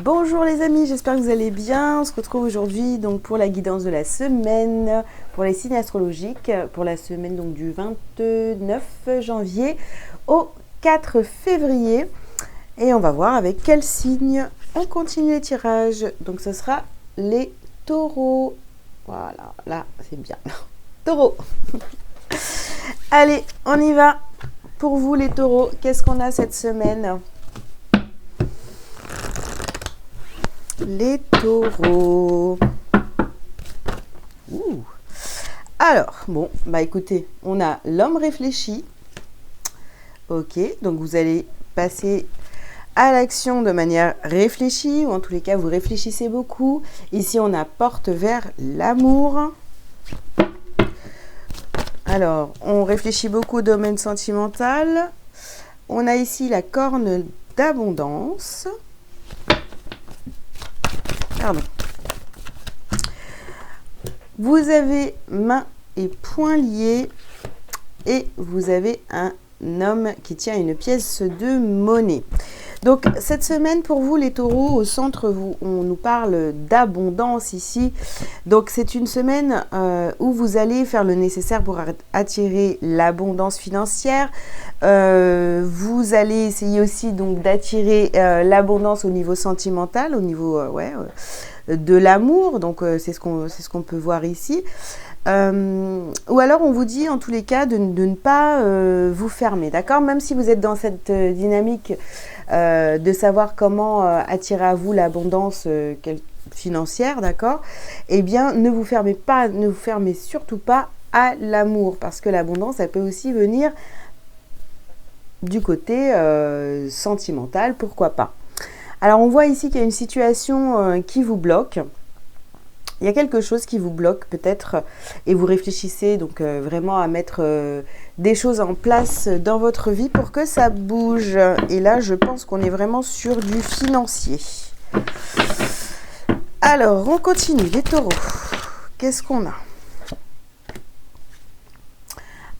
Bonjour les amis, j'espère que vous allez bien. On se retrouve aujourd'hui donc pour la guidance de la semaine, pour les signes astrologiques, pour la semaine donc du 29 janvier au 4 février. Et on va voir avec quel signe on continue les tirages. Donc ce sera les taureaux. Voilà, là c'est bien. Taureaux. Allez, on y va. Pour vous les taureaux, qu'est-ce qu'on a cette semaine ? Les taureaux. Ouh. Alors, bon, bah écoutez, on a l'homme réfléchi. Ok, donc vous allez passer à l'action de manière réfléchie, ou en tous les cas, vous réfléchissez beaucoup. Ici, on a porte vers l'amour. Alors, on réfléchit beaucoup au domaine sentimental. On a ici la corne d'abondance. Pardon. Vous avez main et poings liés et vous avez un homme qui tient une pièce de monnaie. Donc cette semaine pour vous les taureaux, au centre on nous parle d'abondance ici. Donc c'est une semaine où vous allez faire le nécessaire pour attirer l'abondance financière. Vous allez essayer aussi donc d'attirer l'abondance au niveau sentimental, au niveau de l'amour. Donc c'est ce qu'on peut voir ici. Ou alors on vous dit en tous les cas de ne pas vous fermer, d'accord ? Même si vous êtes dans cette dynamique de savoir comment attirer à vous l'abondance financière, d'accord ? Eh bien ne vous fermez surtout pas à l'amour, parce que l'abondance elle peut aussi venir du côté sentimental, pourquoi pas. Alors on voit ici qu'il y a une situation qui vous bloque. Il y a quelque chose qui vous bloque peut-être et vous réfléchissez donc vraiment à mettre des choses en place dans votre vie pour que ça bouge. Et là, je pense qu'on est vraiment sur du financier. Alors, on continue. Les taureaux, qu'est-ce qu'on a ?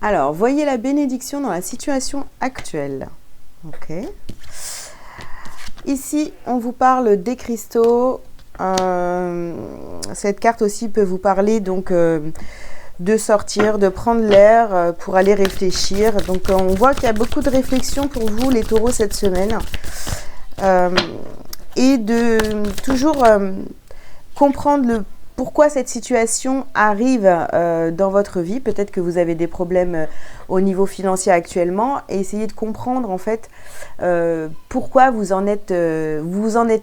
Alors, voyez la bénédiction dans la situation actuelle. Ok. Ici, on vous parle des cristaux. Cette carte aussi peut vous parler donc de sortir, de prendre l'air pour aller réfléchir. Donc on voit qu'il y a beaucoup de réflexion pour vous les taureaux cette semaine et de toujours comprendre pourquoi cette situation arrive dans votre vie. Peut-être que vous avez des problèmes au niveau financier actuellement et essayez de comprendre en fait pourquoi vous en êtes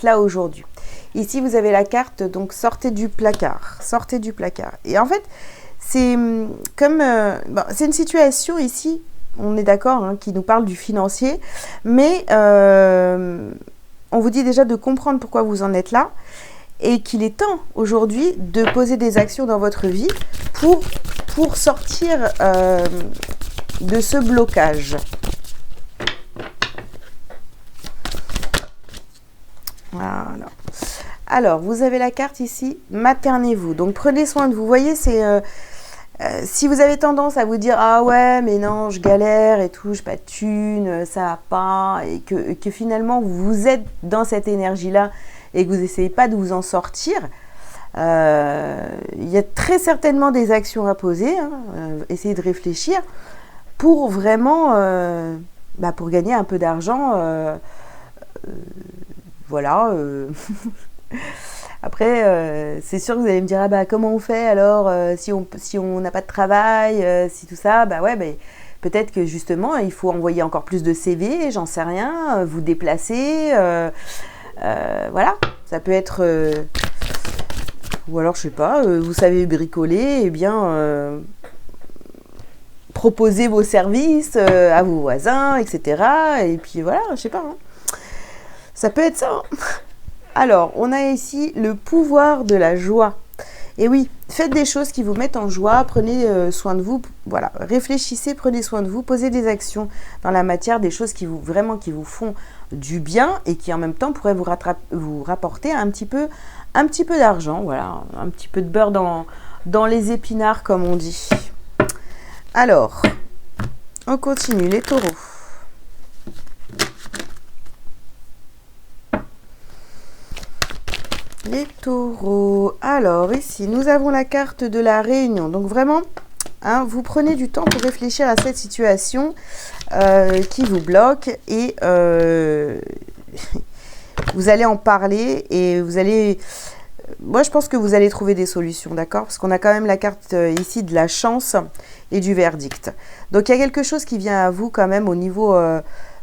là aujourd'hui. Ici, vous avez la carte, donc sortez du placard. Sortez du placard. Et en fait, c'est comme... c'est une situation ici, on est d'accord, hein, qui nous parle du financier, mais on vous dit déjà de comprendre pourquoi vous en êtes là et qu'il est temps aujourd'hui de poser des actions dans votre vie pour sortir de ce blocage. Voilà. Alors, vous avez la carte ici, maternez-vous. Donc, prenez soin de vous. Vous voyez, c'est si vous avez tendance à vous dire « Ah ouais, mais non, je galère et tout, j'ai pas de thunes, ça va pas. » et que finalement, vous êtes dans cette énergie-là et que vous n'essayez pas de vous en sortir, il y a très certainement des actions à poser. Essayez de réfléchir pour vraiment, pour gagner un peu d'argent. Voilà. Après, c'est sûr que vous allez me dire comment on fait alors si on n'a pas de travail, si tout ça, peut-être que justement il faut envoyer encore plus de CV, j'en sais rien, vous déplacer, voilà, ça peut être ou alors je sais pas, vous savez bricoler, eh bien proposer vos services à vos voisins, etc. Et puis voilà, je sais pas, hein. Ça peut être ça, hein. Alors, on a ici le pouvoir de la joie. Et oui, faites des choses qui vous mettent en joie, prenez soin de vous, voilà, réfléchissez, prenez soin de vous, posez des actions dans la matière, des choses qui vous font du bien et qui en même temps pourraient vous rapporter un petit peu d'argent, voilà, un petit peu de beurre dans les épinards comme on dit. Alors, on continue, les taureaux. Les taureaux. Alors, ici, nous avons la carte de la réunion. Donc, vraiment, hein, vous prenez du temps pour réfléchir à cette situation qui vous bloque et vous allez en parler et vous allez... Moi, je pense que vous allez trouver des solutions, d'accord? Parce qu'on a quand même la carte ici de la chance et du verdict. Donc, il y a quelque chose qui vient à vous quand même au niveau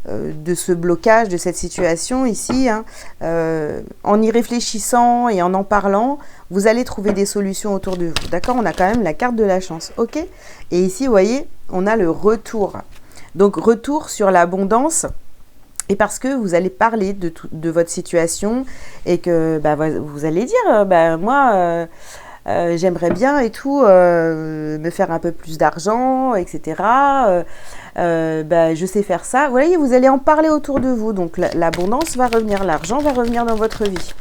de ce blocage, de cette situation ici. Hein. En y réfléchissant et en parlant, vous allez trouver des solutions autour de vous, d'accord? On a quand même la carte de la chance, ok? Et ici, vous voyez, on a le retour. Donc, retour sur l'abondance. Et parce que vous allez parler de votre situation et que bah, vous allez dire, moi, j'aimerais bien et tout, me faire un peu plus d'argent, etc. Je sais faire ça. Vous voyez, vous allez en parler autour de vous. Donc, l'abondance va revenir, l'argent va revenir dans votre vie.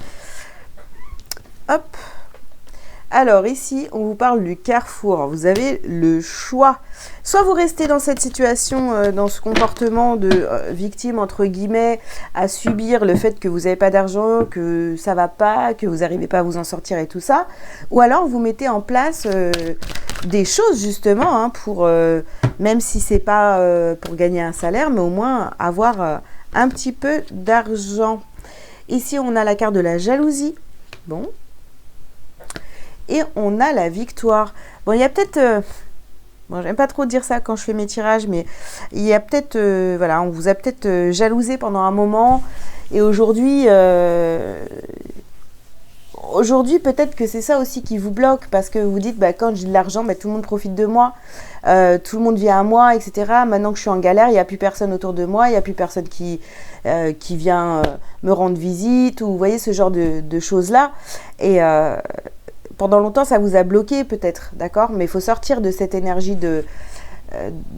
Hop. Alors, ici, on vous parle du carrefour. Vous avez le choix. Soit vous restez dans cette situation, dans ce comportement de victime, entre guillemets, à subir le fait que vous n'avez pas d'argent, que ça ne va pas, que vous n'arrivez pas à vous en sortir et tout ça. Ou alors, vous mettez en place des choses, justement, hein, pour, même si ce n'est pas pour gagner un salaire, mais au moins avoir un petit peu d'argent. Ici, on a la carte de la jalousie. Bon. Et on a la victoire. Bon, il y a peut-être... bon, j'aime pas trop dire ça quand je fais mes tirages, mais il y a peut-être... voilà, on vous a peut-être jalousé pendant un moment. Et aujourd'hui... aujourd'hui, peut-être que c'est ça aussi qui vous bloque. Parce que vous dites, quand j'ai de l'argent, tout le monde profite de moi. Tout le monde vient à moi, etc. Maintenant que je suis en galère, il n'y a plus personne autour de moi. Il n'y a plus personne qui vient me rendre visite. Ou vous voyez, ce genre de choses-là. Et... pendant longtemps, ça vous a bloqué peut-être, d'accord? Mais il faut sortir de cette énergie de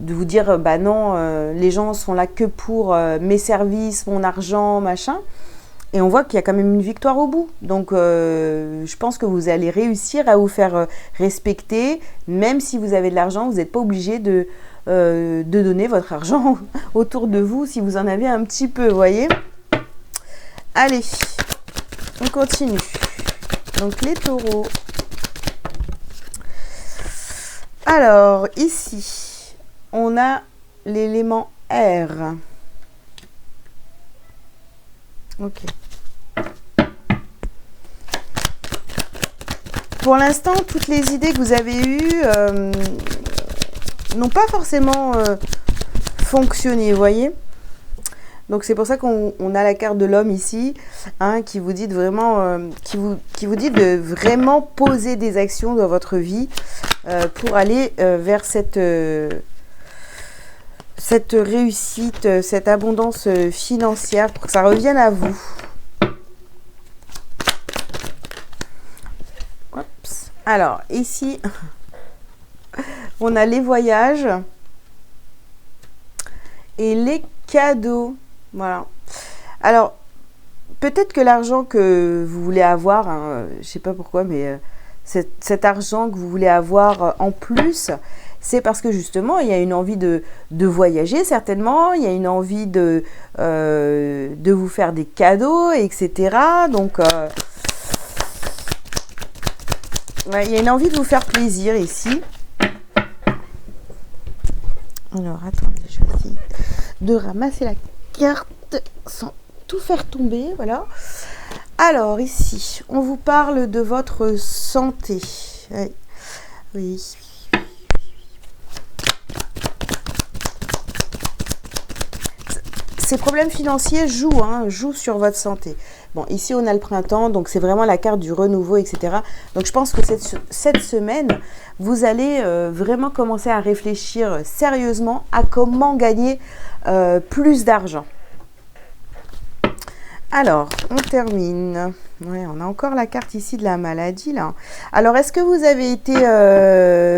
vous dire, non, les gens sont là que pour mes services, mon argent, machin. Et on voit qu'il y a quand même une victoire au bout. Donc, je pense que vous allez réussir à vous faire respecter. Même si vous avez de l'argent, vous n'êtes pas obligé de donner votre argent autour de vous si vous en avez un petit peu, vous voyez? Allez, on continue. Donc, les taureaux. Alors, ici, on a l'élément R. Ok. Pour l'instant, toutes les idées que vous avez eues n'ont pas forcément fonctionné, vous voyez? Donc, c'est pour ça qu'on a la carte de l'homme ici, hein, qui vous dit de vraiment, qui vous dit de vraiment poser des actions dans votre vie pour aller vers cette réussite, cette abondance financière, pour que ça revienne à vous. Oups. Alors, ici, on a les voyages et les cadeaux. Voilà. Alors, peut-être que l'argent que vous voulez avoir, hein, je ne sais pas pourquoi, mais cet argent que vous voulez avoir en plus, c'est parce que justement, il y a une envie de voyager, certainement. Il y a une envie de vous faire des cadeaux, etc. Donc, ouais, il y a une envie de vous faire plaisir ici. Alors, attendez, je vais essayer de ramasser la carte sans tout faire tomber, voilà. Alors, ici, on vous parle de votre santé. Oui. Ces problèmes financiers jouent sur votre santé. Bon, ici, on a le printemps, donc c'est vraiment la carte du renouveau, etc. Donc, je pense que cette semaine, vous allez vraiment commencer à réfléchir sérieusement à comment gagner plus d'argent. Alors, on termine. Ouais, on a encore la carte ici de la maladie, là. Alors, est-ce que vous avez été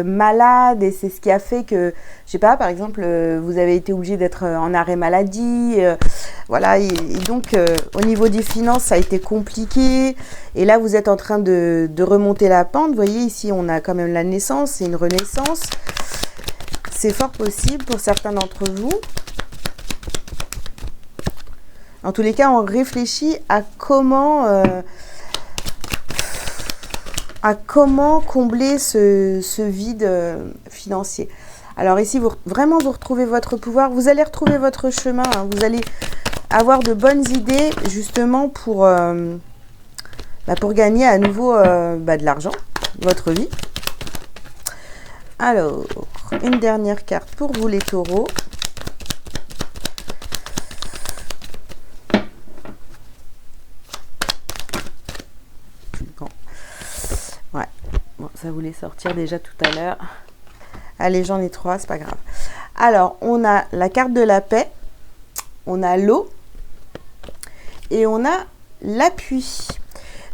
malade et c'est ce qui a fait que, je sais pas, par exemple, vous avez été obligé d'être en arrêt maladie, voilà, et donc, au niveau des finances, ça a été compliqué. Et là, vous êtes en train de remonter la pente. Vous voyez, ici, on a quand même la naissance, c'est une renaissance. C'est fort possible pour certains d'entre vous. En tous les cas, on réfléchit à comment à comment combler ce vide financier. Alors ici, vraiment, vous retrouvez votre pouvoir. Vous allez retrouver votre chemin. Hein. Vous allez avoir de bonnes idées, justement, pour gagner à nouveau de l'argent, votre vie. Alors, une dernière carte pour vous, les taureaux. Bon. Ouais, bon, ça voulait sortir déjà tout à l'heure. Allez, j'en ai 3, c'est pas grave. Alors, on a la carte de la paix, on a l'eau et on a l'appui.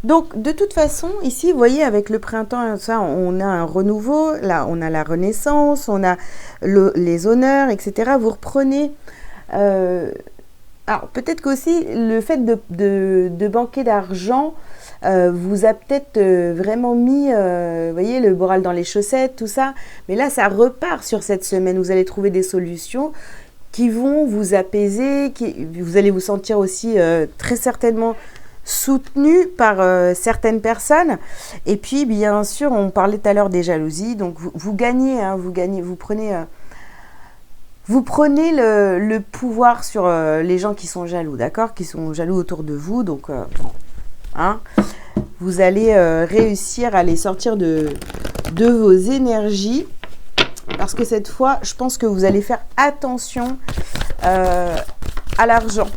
Donc, de toute façon, ici, vous voyez, avec le printemps, ça, on a un renouveau. Là, on a la renaissance, on a les honneurs, etc. Vous reprenez... alors, peut-être qu'aussi, le fait de banquer d'argent vous a peut-être vraiment mis, vous voyez, le moral dans les chaussettes, tout ça. Mais là, ça repart sur cette semaine. Vous allez trouver des solutions qui vont vous apaiser. Vous allez vous sentir aussi très certainement soutenu par certaines personnes. Et puis, bien sûr, on parlait tout à l'heure des jalousies. Donc, vous gagnez, hein, vous prenez le pouvoir sur les gens qui sont jaloux, d'accord? Qui sont jaloux autour de vous. Donc, hein, vous allez réussir à les sortir de vos énergies. Parce que cette fois, je pense que vous allez faire attention à l'argent.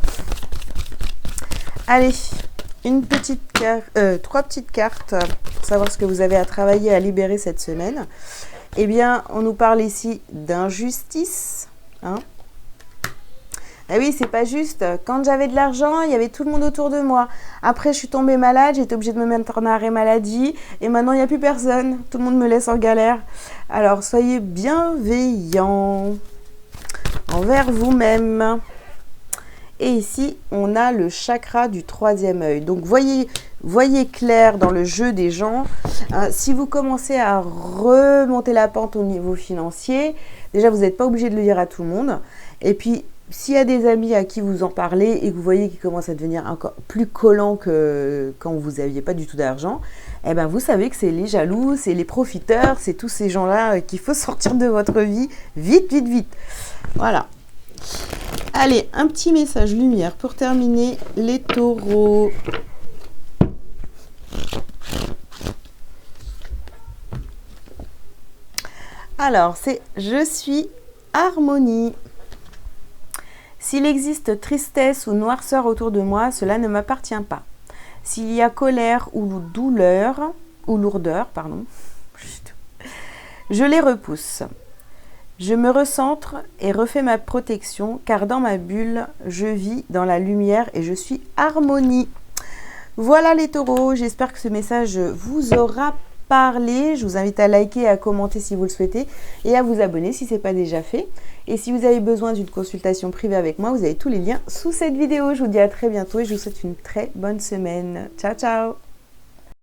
Allez, trois petites cartes pour savoir ce que vous avez à travailler, à libérer cette semaine. Eh bien, on nous parle ici d'injustice. Hein. Ah oui, c'est pas juste. Quand j'avais de l'argent, il y avait tout le monde autour de moi. Après, je suis tombée malade, j'ai été obligée de me mettre en arrêt maladie. Et maintenant, il n'y a plus personne. Tout le monde me laisse en galère. Alors, soyez bienveillants envers vous-même. Et ici, on a le chakra du troisième œil. Donc, voyez clair dans le jeu des gens. Si vous commencez à remonter la pente au niveau financier, déjà, vous n'êtes pas obligé de le dire à tout le monde. Et puis, s'il y a des amis à qui vous en parlez et que vous voyez qu'ils commencent à devenir encore plus collants que quand vous n'aviez pas du tout d'argent, eh ben, vous savez que c'est les jaloux, c'est les profiteurs, c'est tous ces gens-là qu'il faut sortir de votre vie vite, vite, vite. Voilà. Allez, un petit message lumière pour terminer, les taureaux. Alors, c'est « Je suis harmonie ». S'il existe tristesse ou noirceur autour de moi, cela ne m'appartient pas. S'il y a colère ou douleur, ou lourdeur, pardon, je les repousse. Je me recentre et refais ma protection, car dans ma bulle, je vis dans la lumière et je suis harmonie. Voilà les taureaux, j'espère que ce message vous aura parlé. Je vous invite à liker et à commenter si vous le souhaitez et à vous abonner si ce n'est pas déjà fait. Et si vous avez besoin d'une consultation privée avec moi, vous avez tous les liens sous cette vidéo. Je vous dis à très bientôt et je vous souhaite une très bonne semaine. Ciao, ciao!